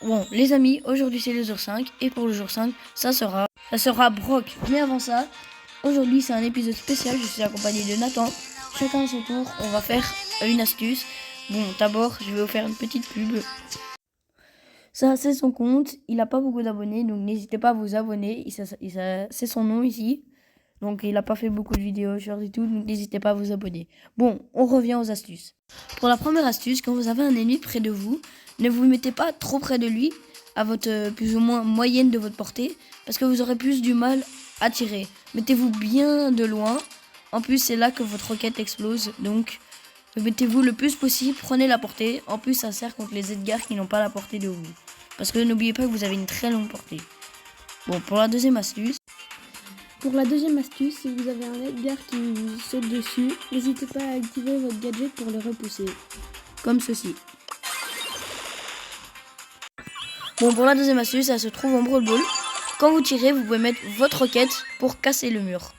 Bon, les amis, aujourd'hui c'est le jour 5 et pour le jour 5, ça sera Brock. Mais avant ça, aujourd'hui c'est un épisode spécial, je suis accompagné de Nathan. Chacun à son tour, on va faire une astuce. Bon, d'abord, je vais vous faire une petite pub. Ça, c'est son compte, il n'a pas beaucoup d'abonnés, donc n'hésitez pas à vous abonner. C'est son nom ici. Donc il n'a pas fait beaucoup de vidéos short et tout, donc n'hésitez pas à vous abonner. Bon, on revient aux astuces. Pour la première astuce, quand vous avez un ennemi près de vous, ne vous mettez pas trop près de lui, à votre plus ou moins moyenne de votre portée, parce que vous aurez plus du mal à tirer. Mettez-vous bien de loin. En plus, c'est là que votre roquette explose, donc mettez-vous le plus possible, prenez la portée. En plus, ça sert contre les Edgar qui n'ont pas la portée de vous. Parce que n'oubliez pas que vous avez une très longue portée. Bon, pour la deuxième astuce, si vous avez un Edgar qui vous saute dessus, n'hésitez pas à activer votre gadget pour le repousser. comme ceci. Bon, pour la deuxième astuce, ça se trouve en Brawl Ball. Quand vous tirez, vous pouvez mettre votre roquette pour casser le mur.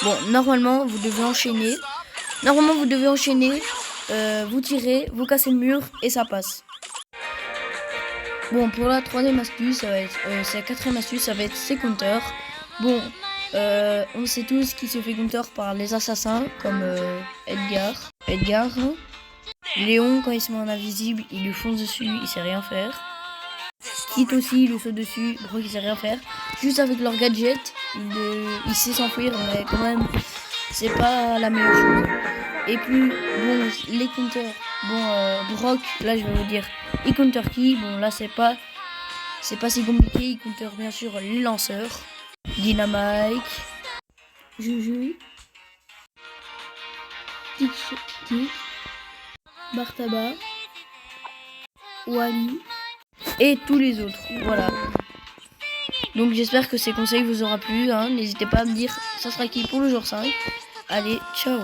Bon, normalement, vous devez enchaîner. Vous tirez, vous cassez le mur et ça passe. Bon, pour la troisième astuce, c'est la quatrième astuce, ça va être ses counters. Bon, on sait tous qui se fait counter par les assassins, comme Edgar. Léon, quand il se met en invisible, il lui fonce dessus, il sait rien faire. Kit aussi, il lui saute dessus, Brock il sait rien faire. Juste avec leur gadget, il sait s'enfuir, mais quand même, c'est pas la meilleure chose. Et puis, bon, les counters. Bon, Brock, là je vais vous dire, il counter qui? Bon, là c'est pas si compliqué. Il counter bien sûr les lanceurs, Dynamite, Juju, Tic, Bartaba, Wally et tous les autres. Voilà. Donc j'espère que ces conseils vous auront plu. N'hésitez pas à me dire ça sera qui pour le jour 5. Allez, ciao.